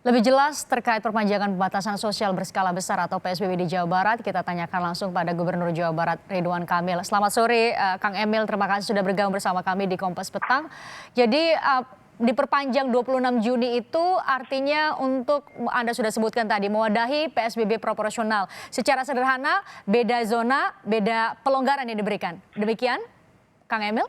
Lebih jelas terkait perpanjangan pembatasan sosial berskala besar atau PSBB di Jawa Barat, kita tanyakan langsung pada Gubernur Jawa Barat Ridwan Kamil. Selamat sore Kang Emil, terima kasih sudah bergabung bersama kami di Kompas Petang. Jadi diperpanjang 26 Juni itu artinya untuk, Anda sudah sebutkan tadi, mewadahi PSBB proporsional. Secara sederhana, beda zona, beda pelonggaran yang diberikan. Demikian, Kang Emil?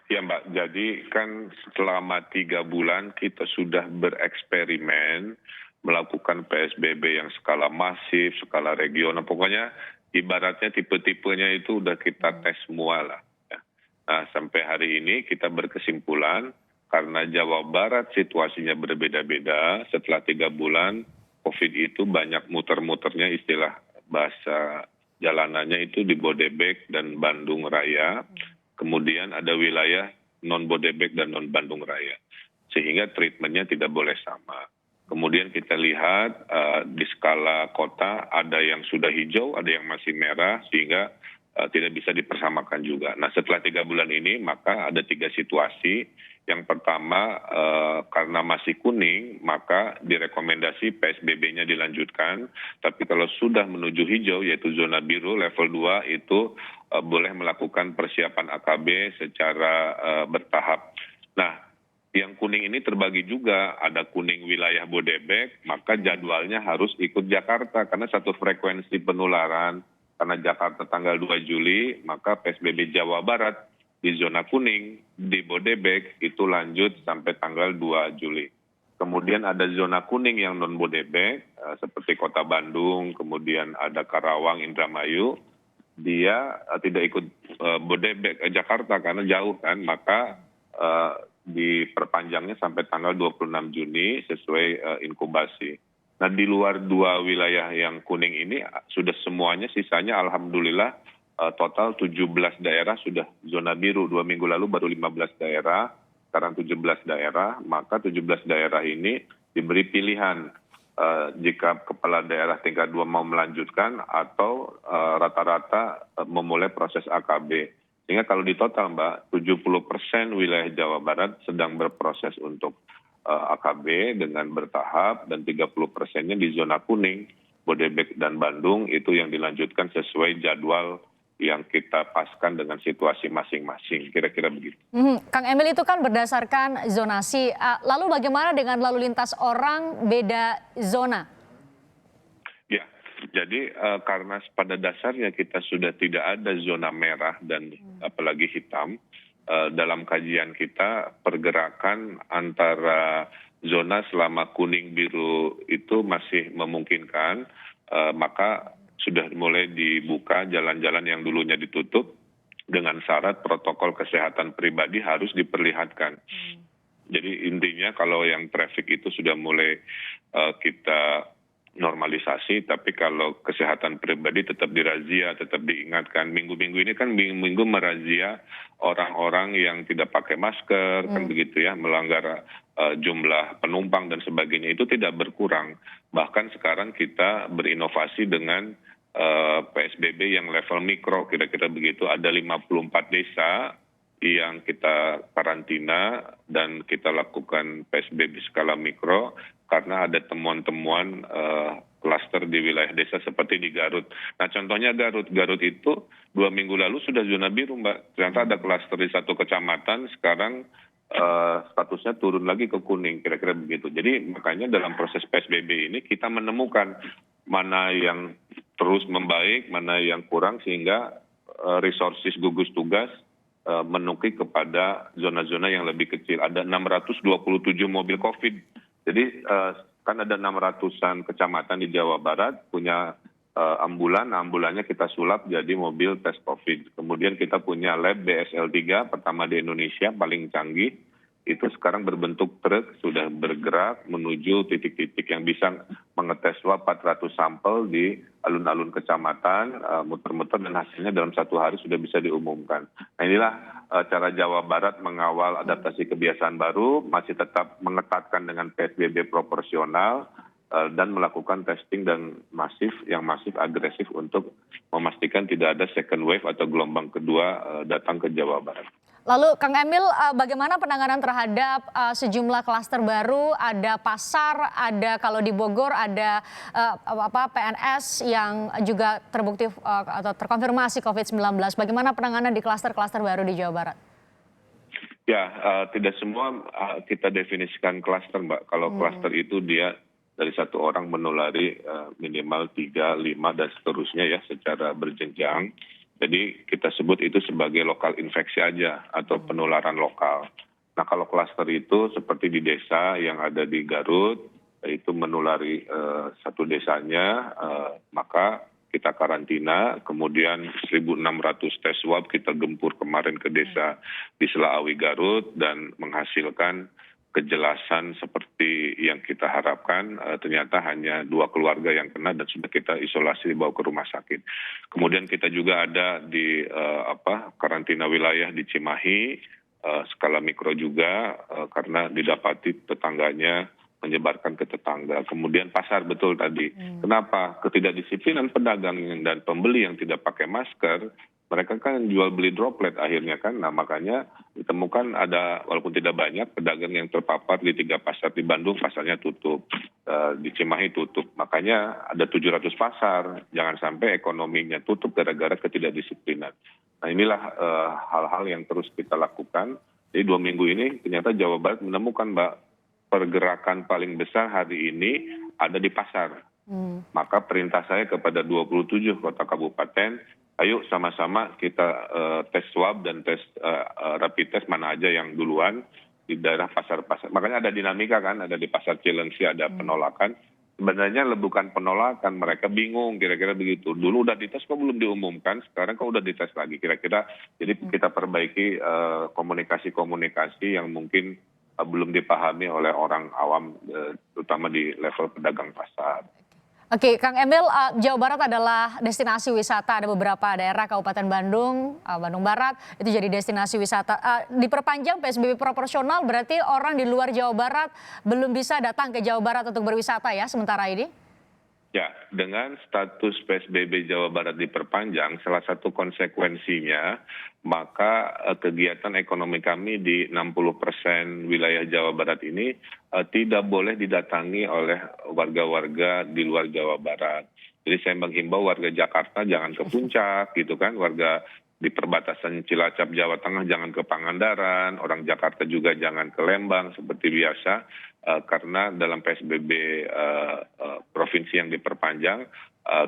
Ya Mbak, jadi kan selama 3 bulan kita sudah bereksperimen melakukan PSBB yang skala masif, skala regional, pokoknya ibaratnya tipe-tipenya itu udah kita tes semua lah. Nah sampai hari ini kita berkesimpulan karena Jawa Barat situasinya berbeda-beda, setelah 3 bulan COVID itu banyak muter-muternya, istilah bahasa jalanannya itu di Bodebek dan Bandung Raya. Kemudian ada wilayah non-Bodebek dan non-Bandung Raya. Sehingga treatmentnya tidak boleh sama. Kemudian kita lihat di skala kota ada yang sudah hijau, ada yang masih merah, sehingga tidak bisa dipersamakan juga. Nah setelah 3 bulan ini maka ada 3 situasi. Yang pertama karena masih kuning maka direkomendasi PSBB-nya dilanjutkan. Tapi kalau sudah menuju hijau yaitu zona biru level 2 itu boleh melakukan persiapan AKB secara bertahap. Nah yang kuning ini terbagi juga, ada kuning wilayah Bodebek, maka jadwalnya harus ikut Jakarta karena satu frekuensi penularan. Karena Jakarta tanggal 2 Juli, maka PSBB Jawa Barat di zona kuning, di Bodebek itu lanjut sampai tanggal 2 Juli. Kemudian ada zona kuning yang non-Bodebek, seperti Kota Bandung, kemudian ada Karawang, Indramayu, dia tidak ikut Bodebek, Jakarta karena jauh kan, maka diperpanjangnya sampai tanggal 26 Juni sesuai inkubasi. Nah di luar 2 wilayah yang kuning ini sudah semuanya, sisanya alhamdulillah total 17 daerah sudah zona biru. 2 minggu lalu baru 15 daerah, sekarang 17 daerah, maka 17 daerah ini diberi pilihan jika kepala daerah tingkat 2 mau melanjutkan atau rata-rata memulai proses AKB. Sehingga kalau di total Mbak, 70% wilayah Jawa Barat sedang berproses untuk AKB dengan bertahap dan 30%-nya di zona kuning, Bodebek dan Bandung itu yang dilanjutkan sesuai jadwal yang kita paskan dengan situasi masing-masing, kira-kira begitu. Kang Emil, itu kan berdasarkan zonasi, lalu bagaimana dengan lalu lintas orang beda zona? Ya, jadi karena pada dasarnya kita sudah tidak ada zona merah dan apalagi hitam, dalam kajian kita pergerakan antara zona selama kuning biru itu masih memungkinkan, maka sudah mulai dibuka jalan-jalan yang dulunya ditutup dengan syarat protokol kesehatan pribadi harus diperlihatkan. Jadi intinya kalau yang traffic itu sudah mulai kita normalisasi, tapi kalau kesehatan pribadi tetap dirazia, tetap diingatkan. Minggu-minggu ini kan minggu merazia orang-orang yang tidak pakai masker, kan begitu ya, melanggar jumlah penumpang dan sebagainya, itu tidak berkurang. Bahkan sekarang kita berinovasi dengan PSBB yang level mikro, kira-kira begitu. Ada 54 desa yang kita karantina dan kita lakukan PSBB skala mikro karena ada temuan-temuan klaster di wilayah desa seperti di Garut. Nah contohnya Garut itu 2 minggu lalu sudah zona biru Mbak. Ternyata ada klaster di 1 kecamatan, sekarang statusnya turun lagi ke kuning, kira-kira begitu. Jadi makanya dalam proses PSBB ini kita menemukan mana yang terus membaik, mana yang kurang, sehingga resources gugus tugas menukik kepada zona-zona yang lebih kecil. Ada 627 mobil COVID. Jadi kan ada 600-an kecamatan di Jawa Barat punya ambulannya kita sulap jadi mobil tes COVID. Kemudian kita punya lab BSL-3 pertama di Indonesia, paling canggih. Itu sekarang berbentuk truk, sudah bergerak menuju titik-titik yang bisa mengetes swab 400 sampel di alun-alun kecamatan, muter-muter, dan hasilnya dalam 1 hari sudah bisa diumumkan. Nah inilah cara Jawa Barat mengawal adaptasi kebiasaan baru, masih tetap mengetatkan dengan PSBB proporsional, dan melakukan testing dan yang masif agresif untuk memastikan tidak ada second wave atau gelombang kedua datang ke Jawa Barat. Lalu Kang Emil, bagaimana penanganan terhadap sejumlah klaster baru? Ada pasar, ada kalau di Bogor ada PNS yang juga terbukti atau terkonfirmasi COVID-19. Bagaimana penanganan di klaster-klaster baru di Jawa Barat? Ya, tidak semua kita definisikan klaster, Mbak. Kalau klaster itu dia dari satu orang menulari minimal 3, 5, dan seterusnya ya secara berjenjang. Jadi kita sebut itu sebagai lokal infeksi aja atau penularan lokal. Nah kalau klaster itu seperti di desa yang ada di Garut, itu menulari satu desanya, maka kita karantina, kemudian 1.600 tes swab kita gempur kemarin ke desa di Selaawi Garut dan menghasilkan kejelasan seperti yang kita harapkan. Ternyata hanya 2 keluarga yang kena dan sudah kita isolasi dibawa ke rumah sakit. Kemudian kita juga ada di karantina wilayah di Cimahi, skala mikro juga karena didapati tetangganya menyebarkan ke tetangga. Kemudian pasar betul tadi. Kenapa? Ketidakdisiplinan pedagang dan pembeli yang tidak pakai masker, mereka kan jual beli droplet akhirnya kan. Nah makanya ditemukan ada walaupun tidak banyak pedagang yang terpapar di 3 pasar di Bandung, pasarnya tutup, di Cimahi tutup. Makanya ada 700 pasar, jangan sampai ekonominya tutup gara-gara ketidakdisiplinan. Nah inilah hal-hal yang terus kita lakukan. Jadi 2 minggu ini ternyata Jawa Barat menemukan, Mbak, pergerakan paling besar hari ini ada di pasar. Maka perintah saya kepada 27 kota kabupaten, ayo sama-sama kita tes swab dan tes rapid test mana aja yang duluan di daerah pasar-pasar. Makanya ada dinamika kan, ada di pasar Cilengsi ada penolakan. Sebenarnya bukan penolakan, mereka bingung kira-kira begitu. Dulu udah dites kok belum diumumkan, sekarang kok udah dites lagi kira-kira. Jadi kita perbaiki komunikasi-komunikasi yang mungkin belum dipahami oleh orang awam, terutama di level pedagang pasar. Oke, Kang Emil, Jawa Barat adalah destinasi wisata. Ada beberapa daerah Kabupaten Bandung, Bandung Barat, itu jadi destinasi wisata. Diperpanjang PSBB proporsional, berarti orang di luar Jawa Barat belum bisa datang ke Jawa Barat untuk berwisata ya sementara ini? Ya, dengan status PSBB Jawa Barat diperpanjang, salah satu konsekuensinya, maka kegiatan ekonomi kami di 60% wilayah Jawa Barat ini tidak boleh didatangi oleh warga-warga di luar Jawa Barat. Jadi saya menghimbau warga Jakarta jangan ke Puncak, gitu kan, warga di perbatasan Cilacap, Jawa Tengah jangan ke Pangandaran, orang Jakarta juga jangan ke Lembang seperti biasa, karena dalam PSBB provinsi yang diperpanjang,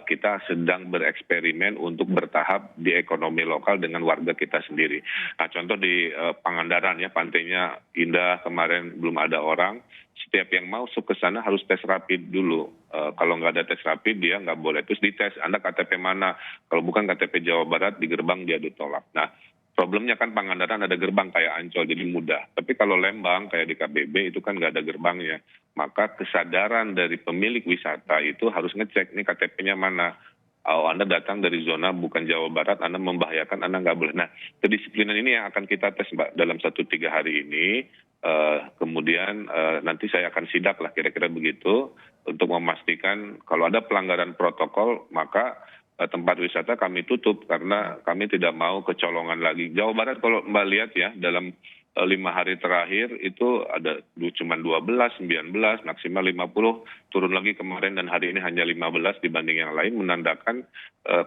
kita sedang bereksperimen untuk bertahap di ekonomi lokal dengan warga kita sendiri. Nah contoh di Pangandaran ya, pantainya indah, kemarin belum ada orang, setiap yang mau masuk ke sana harus tes rapid dulu. Kalau nggak ada tes rapid dia nggak boleh. Terus dites, Anda KTP mana? Kalau bukan KTP Jawa Barat, di gerbang dia ditolak. Nah problemnya kan Pangandaran ada gerbang kayak Ancol, jadi mudah. Tapi kalau Lembang kayak di KBB itu kan nggak ada gerbangnya. Maka kesadaran dari pemilik wisata itu harus ngecek nih KTP-nya mana. Oh, Anda datang dari zona bukan Jawa Barat, Anda membahayakan, Anda nggak boleh. Nah, kedisiplinan ini yang akan kita tes, Mbak, dalam 1-3 hari ini. Kemudian nanti saya akan sidak lah kira-kira begitu untuk memastikan kalau ada pelanggaran protokol, maka tempat wisata kami tutup karena kami tidak mau kecolongan lagi. Jawa Barat kalau Mbak lihat ya, dalam 5 hari terakhir itu ada cuma 12, 19, maksimal 50, turun lagi kemarin dan hari ini hanya 15 dibanding yang lain, menandakan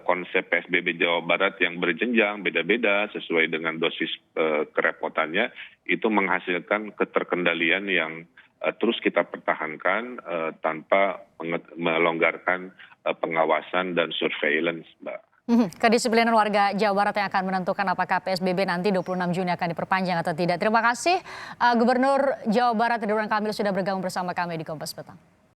konsep PSBB Jawa Barat yang berjenjang, beda-beda sesuai dengan dosis kerepotannya, itu menghasilkan keterkendalian yang terus kita pertahankan tanpa melonggarkan pengawasan dan surveillance, Mbak. Kedisiplinan warga Jawa Barat yang akan menentukan apakah PSBB nanti 26 Juni akan diperpanjang atau tidak. Terima kasih Gubernur Jawa Barat Ridwan Kamil sudah bergabung bersama kami di Kompas Petang.